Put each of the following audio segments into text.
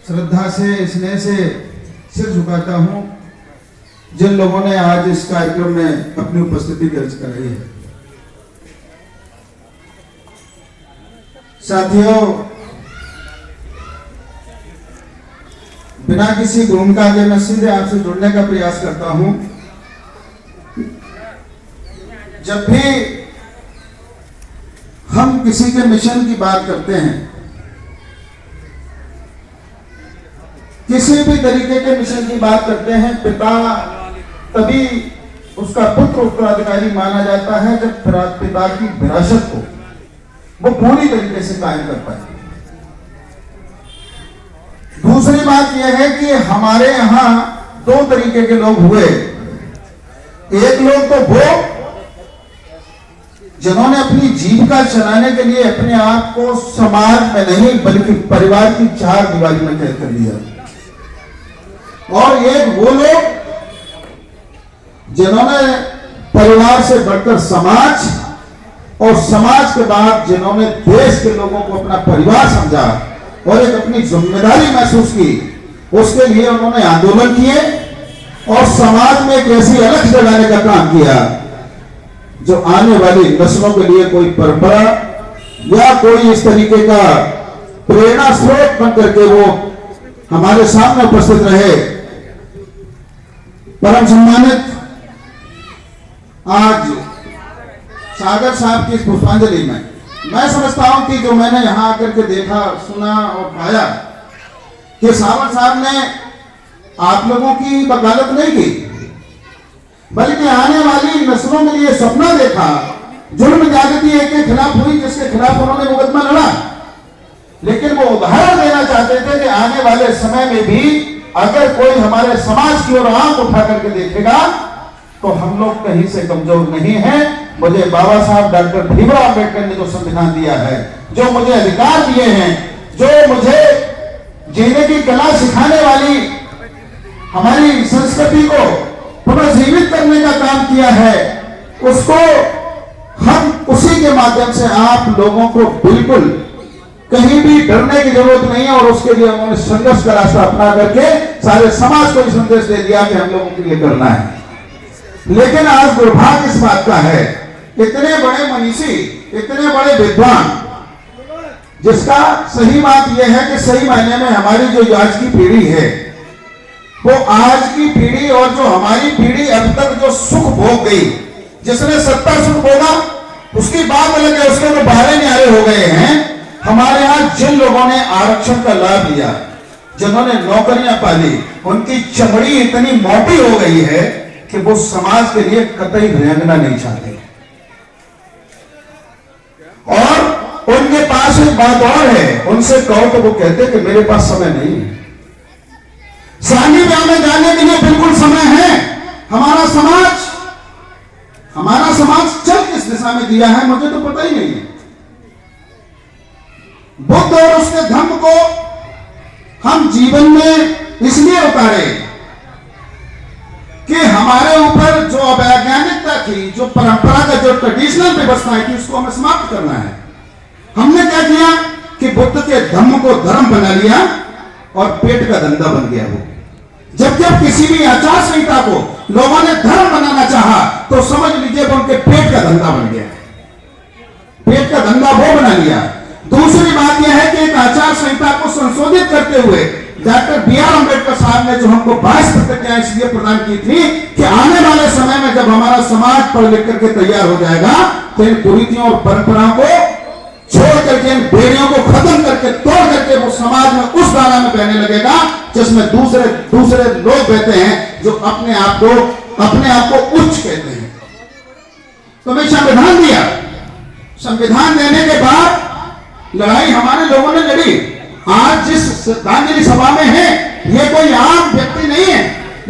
श्रद्धा से, स्नेह से सिर झुकाता हूं जिन लोगों ने आज इस कार्यक्रम में अपनी उपस्थिति दर्ज कराई है। साथियों, बिना किसी भूमिका के मैं सीधे आपसे जुड़ने का प्रयास करता हूं। जब भी हम किसी के मिशन की बात करते हैं, किसी भी तरीके के मिशन की बात करते हैं, पिता तभी उसका पुत्र उत्तराधिकारी माना जाता है जब पिता की विरासत को वो पूरी तरीके से कायम कर पाए। दूसरी बात यह है कि हमारे यहां दो तरीके के लोग हुए। एक लोग तो वो जिन्होंने अपनी जीविका चलाने के लिए अपने आप को समाज में नहीं बल्कि परिवार की चार दीवारी में कैद कर लिया, और एक वो लोग जिन्होंने परिवार से बढ़कर समाज और समाज के बाद जिन्होंने देश के लोगों को अपना परिवार समझा और एक अपनी जिम्मेदारी महसूस की, उसके लिए उन्होंने आंदोलन किए और समाज में एक ऐसी अलग जगाने का काम किया जो आने वाली नस्लों के लिए कोई परंपरा या कोई इस तरीके का प्रेरणा स्रोत बन करके वो हमारे सामने उपस्थित रहे। परम सम्मानित आज सागर साहब की इस पुष्पांजलि में मैं समझता हूं कि जो मैंने यहां आकर के देखा, सुना और पाया कि सागर साहब ने आप लोगों की वकालत नहीं की, बल्कि आने वाली नस्लों के लिए सपना देखा। जुल्म ज्यादती के खिलाफ हुई जिसके खिलाफ उन्होंने मुकदमा लड़ा, लेकिन वो उदाहरण देना चाहते थे कि आने वाले समय में भी अगर कोई हमारे समाज की ओर आंख उठा करके देखेगा तो हम लोग कहीं से कमजोर नहीं हैं। मुझे बाबा साहब डॉक्टर भीमराव अंबेडकर ने जो संविधान दिया है, जो मुझे अधिकार दिए हैं, जो मुझे जीने की कला सिखाने वाली हमारी संस्कृति को पुनर्जीवित करने का काम किया है, उसको हम उसी के माध्यम से आप लोगों को बिल्कुल कहीं भी डरने की जरूरत नहीं है। और उसके लिए उन्होंने संघर्ष का रास्ता अपना करके सारे समाज को यह संदेश दे दिया कि हम लोगों के लिए करना है। लेकिन आज दुर्भाग्य इस बात का है, इतने बड़े मनीषी, इतने बड़े विद्वान, जिसका सही बात यह है कि सही मायने में हमारी जो आज की पीढ़ी है, वो आज की पीढ़ी और जो हमारी पीढ़ी अब तक जो सुख भोग गई, जिसने 70 सुख भोगा उसकी बात अलग है, उसके तो बारे न्यारे हो गए हैं। हमारे यहां जिन लोगों ने आरक्षण का लाभ लिया, जिन्होंने नौकरियां पाली, उनकी चमड़ी इतनी मोटी हो गई है कि वो समाज के लिए कतई रेंगना नहीं चाहते। और उनके पास एक बात और है, उनसे कहो तो वो कहते कि मेरे पास समय नहीं है। शादी ब्याह में जाने के लिए बिल्कुल समय है। हमारा समाज चल किस दिशा में दिया है मुझे तो पता ही नहीं है। बुद्ध और उसके धम्म को हम जीवन में इसलिए उतारे कि हमारे ऊपर जो अवैज्ञानिकता थी, जो परंपरागत जो ट्रेडिशनल व्यवस्थाएं थी, उसको हमें समाप्त करना है। हमने क्या किया कि बुद्ध के धम्म को धर्म बना लिया और पेट का धंधा बन गया वो। जब किसी भी आचार संहिता को लोगों ने धर्म बनाना चाहा तो समझ लीजिए वो उनके पेट का धंधा बन गया। पेट का धंधा वो बना लिया। दूसरी बात यह है कि एक आचार संहिता को संशोधित करते हुए डॉक्टर B.R. अम्बेडकर साहब ने जो हमको 22 प्रतिज्ञाएं इसलिए प्रदान की थी कि आने वाले समय में जब हमारा समाज पढ़ लिख करके तैयार हो जाएगा तो इन कुरीतियों और परंपराओं को छोड़ करके, इन बेड़ियों को खत्म करके, तोड़ करके वो समाज में उस धारा में बहने लगेगा जिसमें दूसरे लोग बहते हैं जो अपने आप को उच्च कहते हैं। तो मैं संविधान दिया। संविधान देने के बाद लड़ाई हमारे लोगों ने लड़ी। आज जिस श्रद्धांजलि सभा में है, ये कोई आम व्यक्ति नहीं है,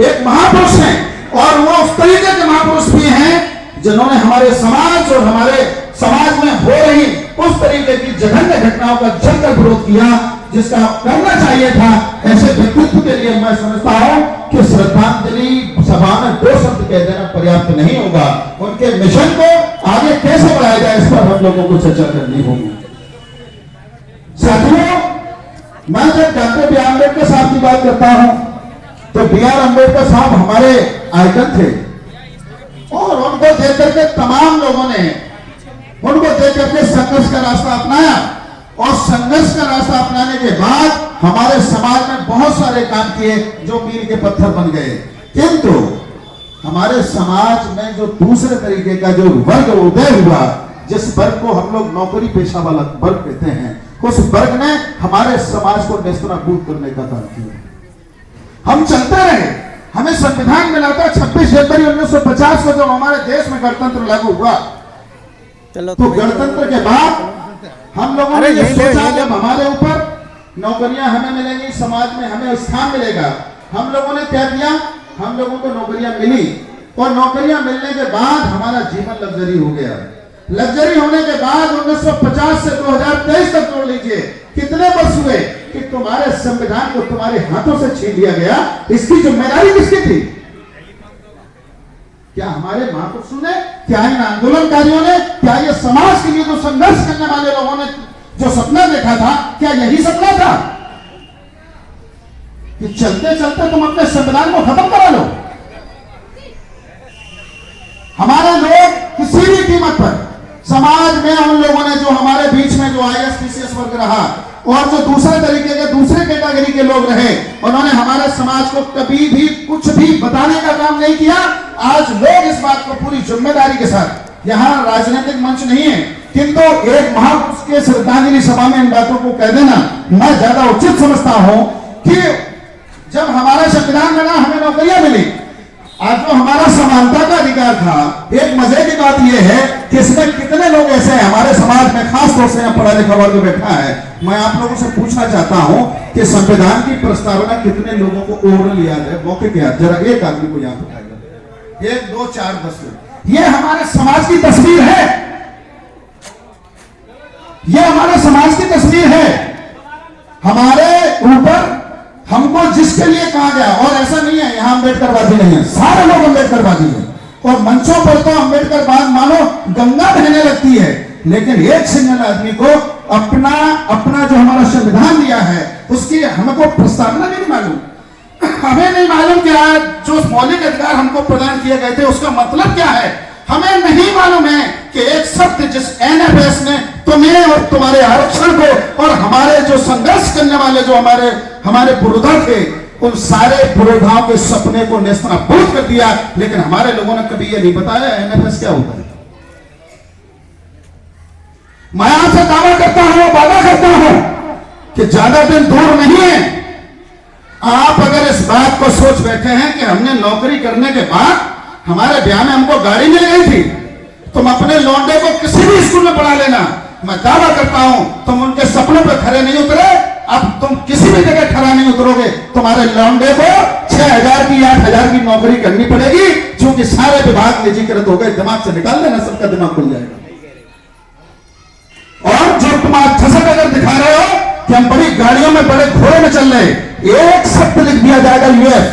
एक महापुरुष है। और वो उस तरीके के महापुरुष भी हैं जिन्होंने हमारे समाज और हमारे समाज में हो रही उस तरीके की जघन्य घटनाओं का जमकर विरोध किया जिसका करना चाहिए था। ऐसे व्यक्तित्व के लिए मैं समझता हूं कि श्रद्धांजलि सभा में 2 शब्द कह देना पर्याप्त नहीं होगा। उनके मिशन को आगे कैसे बढ़ाया जाए इस पर हम लोगों को चर्चा करनी होगी। साथियों, मैं जब डॉक्टर B.R. अम्बेडकर करता हूं तो B.R. अम्बेडकर साहब हमारे आइकन थे और उनको देख करके तमाम लोगों ने उनको देख करके संघर्ष का रास्ता अपनाया और संघर्ष का रास्ता अपनाने के बाद हमारे समाज में बहुत सारे काम किए जो मील के पत्थर बन गए। किंतु हमारे समाज में जो दूसरे तरीके का जो वर्ग उदय हुआ, जिस वर्ग को हम लोग नौकरी पेशा वाला वर्ग कहते हैं, उस वर्ग ने हमारे समाज को नेस्तनाबूद करने का काम किया। हम चलते रहे, हमें संविधान मिला था 26 जनवरी 1950 को जब हमारे देश में गणतंत्र लागू हुआ, तो गणतंत्र के बाद हम लोगों ने ये सोचा जब हमारे ऊपर नौकरियां हमें मिलेंगी, समाज में हमें स्थान मिलेगा। हम लोगों ने क्या किया, हम लोगों को नौकरियां मिली और नौकरियां मिलने के बाद हमारा जीवन लग्जरी हो गया। लग्जरी होने के बाद 1950 से 2023 तक जोड़ लीजिए कितने वर्ष हुए कि तुम्हारे संविधान को तुम्हारे हाथों से छीन लिया गया। इसकी जिम्मेदारी किसकी थी? क्या हमारे महापुरुषों ने, क्या इन आंदोलनकारियों ने, क्या ये समाज के लिए जो संघर्ष करने वाले लोगों ने जो सपना देखा था, क्या यही सपना था कि चलते चलते तुम अपने संविधान को खत्म करा लो? हमारे लोग किसी भी कीमत पर समाज में उन लोगों ने जो हमारे बीच में जो IAS PCS वर्ग रहा और जो दूसरे तरीके के दूसरे कैटेगरी के लोग रहे, उन्होंने हमारे समाज को कभी भी कुछ भी बताने का काम नहीं किया। आज लोग इस बात को पूरी जिम्मेदारी के साथ, यहाँ राजनीतिक मंच नहीं है, किंतु एक महापुरुष के श्रद्धांजलि सभा में इन बातों को कह देना मैं ज्यादा उचित समझता हूं कि जब हमारा संविधान बना, हमें नौकरियां मिली, आज जो हमारा समानता का अधिकार था, एक मजे की बात यह है कि इसमें कितने लोग ऐसे हैं हमारे समाज में, खास तौर से यहाँ पढ़ा लिखा वर्ग बैठा है। मैं आप लोगों से पूछना चाहता हूं कि संविधान की प्रस्तावना कितने लोगों को ओरल याद है? मौके के याद, जरा एक आदमी को याद उठाएगा, 1 2 4 10। ये हमारे समाज की तस्वीर है, ये हमारे समाज की तस्वीर है। हमारे ऊपर हमको जिसके लिए कहा गया, और ऐसा नहीं है यहाँ अम्बेडकरवादी नहीं है, सारे लोग अम्बेडकरवादी हैं और मंचों पर तो अम्बेडकरवाद मानो गंगा बहने लगती है, लेकिन एक सिंगल आदमी को अपना जो हमारा संविधान दिया है उसकी हमको प्रस्तावना नहीं मालूम, हमें नहीं मालूम क्या जो मौलिक अधिकार हमको प्रदान किए गए थे उसका मतलब क्या है, हमें नहीं मालूम है कि एक शब्द जिस NFS ने तुम्हें और तुम्हारे आरक्षण को और हमारे जो संघर्ष करने वाले जो हमारे पुरोधा थे, उन सारे पुरोधाओं के सपने को नेस्तनाबूद कर दिया। लेकिन हमारे लोगों ने कभी ये नहीं बताया NFS क्या होता है। मैं आपसे दावा करता हूं, वादा करता हूं कि ज्यादा दिन दूर नहीं है, आप अगर इस बात को सोच बैठे हैं कि हमने नौकरी करने के बाद हमारे ब्याह में हमको गाड़ी मिल गई थी, तुम अपने लौंडे को किसी भी स्कूल में पढ़ा लेना, मैं दावा करता हूं तुम उनके सपनों पर खड़े नहीं उतरे, अब तुम किसी भी जगह खड़ा नहीं उतरोगे। तुम्हारे लौंडे को 6,000 की 8,000 की नौकरी करनी पड़ेगी, क्योंकि सारे विभाग निजीकृत हो गए। दिमाग से निकाल देना, सबका दिमाग खुल जाएगा। और जो तुम आज झसक अगर दिखा रहे हो कि हम बड़ी गाड़ियों में बड़े घोड़े में चल रहे, एक शब्द लिख दिया जाएगा UF,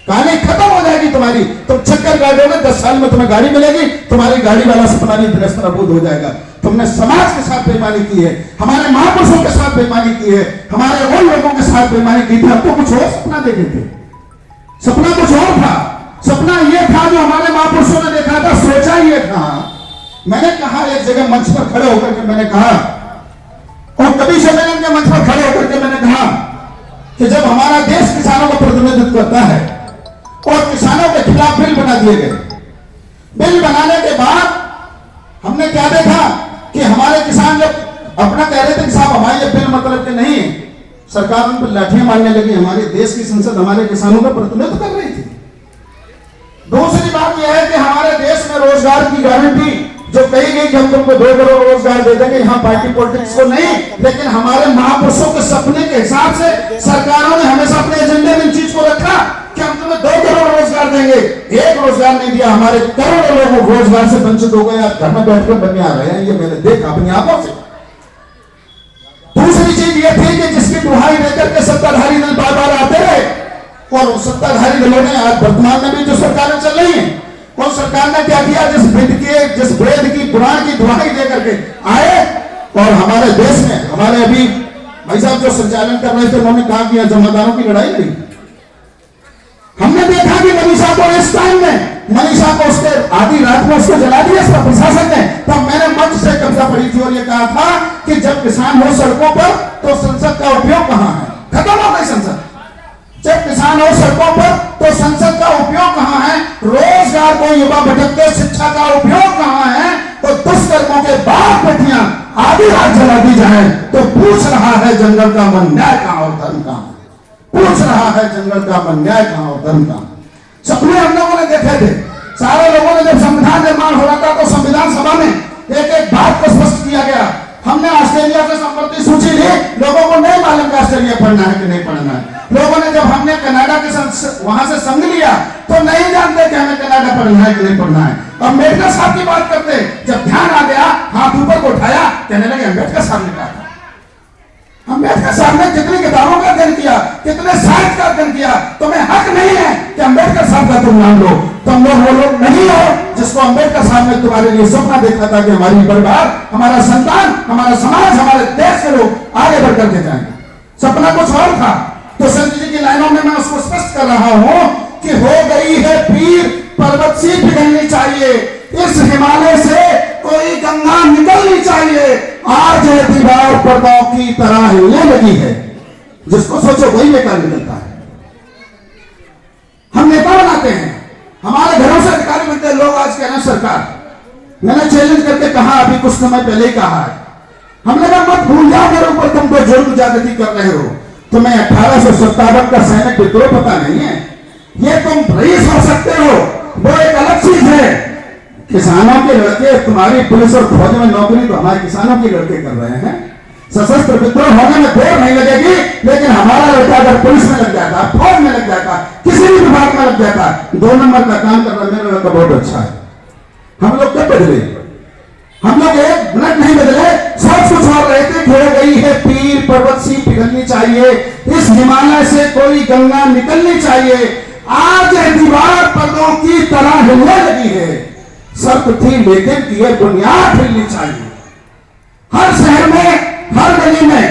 कहानी खत्म हो जाएगी तुम्हारी। तुम चक्कर काटोगे, 10 साल में तुम्हें गाड़ी मिलेगी, तुम्हारी गाड़ी वाला सपना भी नेस्तनाबूद हो जाएगा। तुमने समाज के साथ बेईमानी की है, हमारे महापुरुषों के साथ बेईमानी की है, हमारे उन लोगों के साथ बेईमानी की थी। हम तो कुछ और सपना देखे थे, सपना कुछ और था। सपना यह था जो हमारे महापुरुषों ने देखा था, सोचा ये था। मैंने कहा एक जगह मंच पर खड़े होकर के मैंने कहा, और कभी सम्मेलन के मंच पर खड़े होकर के मैंने कहा कि जब हमारा देश किसानों को प्रतिनिधित्व करता है और किसानों के खिलाफ बिल बना दिए गए, बिल बनाने के बाद हमने क्या देखा कि हमारे किसान जब अपना कह रहे थे कि साहब हमारे ये बिल मतलब के नहीं, सरकार उन पर लाठियां मारने लगी। हमारे देश की संसद हमारे किसानों का प्रतिनिधित्व कर रही थी। दूसरी बात यह है कि हमारे देश में रोजगार की गारंटी जो कही गई कि हम तुमको 2 करोड़ रोजगार दे देंगे, यहाँ पार्टी पॉलिटिक्स को नहीं, लेकिन हमारे महापुरुषों के सपने के हिसाब से सरकारों ने हमेशा अपने एजेंडे में इन चीज को रखा कि हम तुम्हें 2 करोड़ रोजगार देंगे। एक रोजगार नहीं दिया, हमारे करोड़ों लोग रोजगार से वंचित हो गए। आप घर में बैठकर बनने आ रहे हैं, ये मैंने देखा अपनी आंखों से। दूसरी चीज ये थी कि जिसकी दुहाई देकर के सत्ताधारी दल बार बार आते रहे, और सत्ताधारी दलों ने आज वर्तमान में भी जो सरकारें चल रही हैं, उन सरकार ने क्या किया, जिस वेद की पुराण की दुहाई देकर के आए और हमारे देश में हमारे अभी भाई साहब जो संचालन कर रहे थे उन्होंने कहा कि जमादारों की लड़ाई नहीं। हमने देखा कि मनीषा को इस टाइम में मनीषा को उसके आधी रात में उसको जला दिया इसका प्रशासन ने। तब मैंने मंच से कविता पढ़ी थी और ये कहा था कि जब किसान हो सड़कों पर तो संसद का उपयोग कहां है? खत्म हो गई संसद। जब किसान हो सड़कों पर तो संसद का उपयोग कहां है? रोजगार को युवा भटकते, शिक्षा का उपयोग कहां है? तो दुष्कर्मों के बाप बेटियां आधी रात जला दी जाए तो पूछ रहा है जंगल का मन न्याय कहां और धर्म कहां? पूछ रहा है जंगल का मन न्याय कहां और धर्म कहां? सपने हम लोगों ने देखे थे। सारे लोगों ने जब संविधान निर्माण हो रहा था तो संविधान सभा में एक एक बात को स्पष्ट किया गया। हमने ऑस्ट्रेलिया से संपत्ति सूची ली, लोगों को नहीं मालूम कि ऑस्ट्रेलिया पढ़ना है कि नहीं पढ़ना है। लोगों ने जब हमने कनाडा के वहां से संग लिया तो नहीं जानते कि हमें कनाडा पढ़ना है कि नहीं पढ़ना है। अम्बेडकर साहब की बात करते, जब ध्यान आ गया हाथ ऊपर को उठाया, कहने लगे अम्बेडकर साहब ने कहा। अम्बेडकर साहब ने कितनी किताबों का अध्ययन किया, कितने साहित्य का अध्ययन किया। तुम्हें हक नहीं है कि अम्बेडकर साहब का तुम नाम लो। तुम लोग वो लोग नहीं हो जिसको अम्बेडकर साहब ने तुम्हारे लिए सपना देखा था कि हमारी परिवार, हमारा संतान, हमारा समाज, हमारे देश के लोग आगे बढ़ करके जाएंगे। सपना कुछ और था। तो संत जी की लाइनों में मैं उसको स्पष्ट कर रहा हूं कि हो गई है पीर, पर्वत सी पिघलनी चाहिए, इस हिमालय से कोई गंगा निकलनी चाहिए। आज ये दीवार पर्दों की तरह हिलने लगी है, जिसको सोचो वही बेकार निकलता है। हम नेता बनाते हैं, हमारे घरों से अधिकारी बनते हैं। लोग आज कह रहे हैं सरकार, मैंने चैलेंज करके कहा, अभी कुछ समय पहले ही कहा है, हमने कहा मत भूल जाओ मेरे ऊपर तुम कोई जुर्म ज्यादती कर रहे हो। तुम्हें 1857 का सैनिक विद्रोह पता नहीं है? ये तुम रईस हो सकते हो, वो एक अलग चीज है। किसानों के लड़के, तुम्हारी पुलिस और फौज में नौकरी तो हमारे किसानों के लड़के कर रहे हैं। सशस्त्र विद्रोह होने में देर नहीं लगेगी, लेकिन हमारा लड़का अगर पुलिस में लग जाता, फौज में लग जाता, किसी भी विभाग में लग जाता, 2 नंबर का काम कर रहा है, मेरा लड़का बहुत अच्छा है। हम लोग कब बदले? हम लोग 1 मिनट नहीं बदले, सब कुछ और रहते। हो गई है पीर, पर्वत सी पिघलनी चाहिए, इस हिमालय से कोई गंगा निकलनी चाहिए। आज दीवार पर्दों की तरह हिलने लगी है, शर्त थी लेकिन कि यह बुनियाद हिलनी चाहिए। हर शहर में, हर गली में,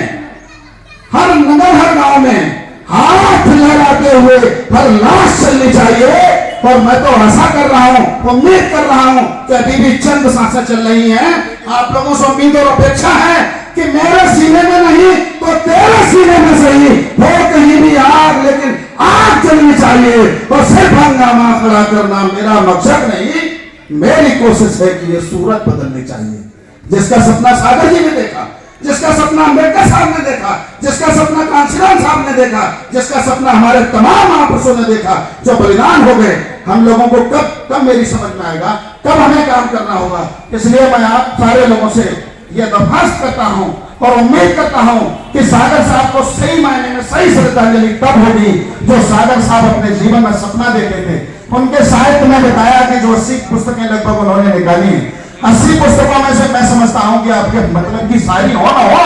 हर नगर, हर गांव में हाथ लहराते हुए हर लाश चलनी चाहिए। और मैं तो आशा कर रहा हूं, उम्मीद कर रहा हूं कि अभी भी चंद सांसें चल रही हैं। आप लोगों से उम्मीद और अपेक्षा है कि मेरे सीने में नहीं तो तेरे सीने में सही हो कहीं भी आग, लेकिन आग चलनी चाहिए। और सिर्फ हंगामा खड़ा करना मेरा मकसद नहीं, मेरी कोशिश है कि ये सूरत बदलनी चाहिए। जिसका सपना सागर जी ने देखा, जिसका सपना अम्बेडकर साहब ने देखा, जिसका सपना कांशीराम साहब ने देखा, जिसका सपना हमारे तमाम महापुरुषों ने देखा, जो बलिदान हो गए, हम लोगों को कब मेरी समझ में आएगा, कब हमें काम करना होगा। इसलिए मैं आप सारे लोगों से यह दरखास्त करता हूं और उम्मीद करता हूं कि सागर साहब को सही मायने में सही श्रद्धांजलि तब होगी जो सागर साहब अपने जीवन में सपना देखते थे। उनके साहित्य में बताया कि जो 80 पुस्तकें लगभग उन्होंने निकाली हैं, 80 पुस्तकों में से मैं समझता हूं कि आपके मतलब की शायरी हो ना हो,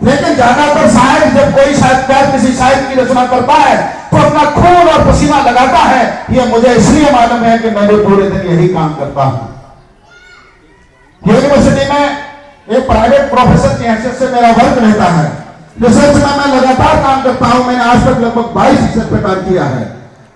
लेकिन ज्यादातर शायर जब कोई साहित्यकार किसी साहित्य की रचना करता है तो अपना खून और पसीना लगाता है। यह मुझे इसलिए मालूम है कि मैं भी पूरे दिन यही काम करता हूं। यूनिवर्सिटी में एक प्राइवेट प्रोफेसर की हैसियत से मेरा वर्क रहता है। रिसर्च में मैं लगातार काम करता हूं। मैंने आज तक लगभग 22 रिसर्च पे काम किया है।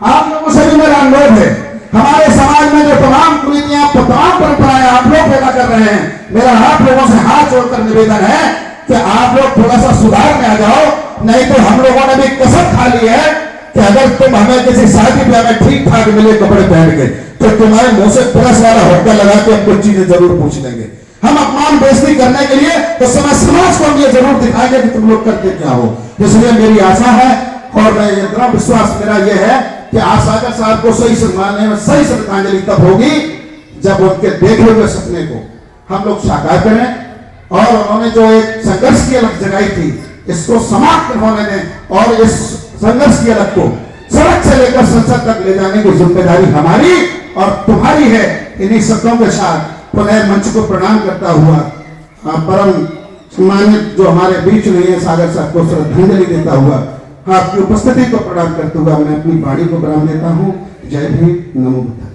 आप लोगों से भी मेरा अनुरोध है, हमारे समाज में जो तमाम कुरीतियां, तमाम परंपराएं आप लोग पैदा कर रहे हैं, मेरा आप लोगों से हाथ जोड़कर निवेदन है कि आप लोग थोड़ा सा सुधार में आ जाओ। नहीं तो हम लोगों ने भी कसम खा ली है कि अगर तुम हमें किसी शादी ब्याह में ठीक ठाक मिले कपड़े पहन के तो तुम्हारे मुंह से पुलिस वाला होटल लगा के हम कुछ चीजें जरूर पूछ लेंगे। हम अपमान बेइज्जती करने के लिए तो समाज को हम ये जरूर दिखाएंगे कि तुम लोग करते क्या हो। इसलिए मेरी आशा है और मैं ये दृढ़ विश्वास मेरा ये है कि आज सागर साहब को सही सम्मान में सही श्रद्धांजलि तब होगी जब उनके देखे हुए सपने को हम लोग साकार करें और उन्होंने जो एक संघर्ष की अलग जगाई थी इसको समाप्त होने दें और इस संघर्ष की अलग को सड़क से लेकर संसद तक ले जाने की जिम्मेदारी हमारी और तुम्हारी है। इन्हीं शब्दों के साथ पुनः मंच को प्रणाम करता हुआ परम सम्मानित जो हमारे बीच नहीं है सागर साहब को श्रद्धांजलि देता हुआ आपकी उपस्थिति को प्रणाम करते हुआ मैं अपनी वाणी को विराम देता हूँ। जय भीम, नमो बुद्धाय।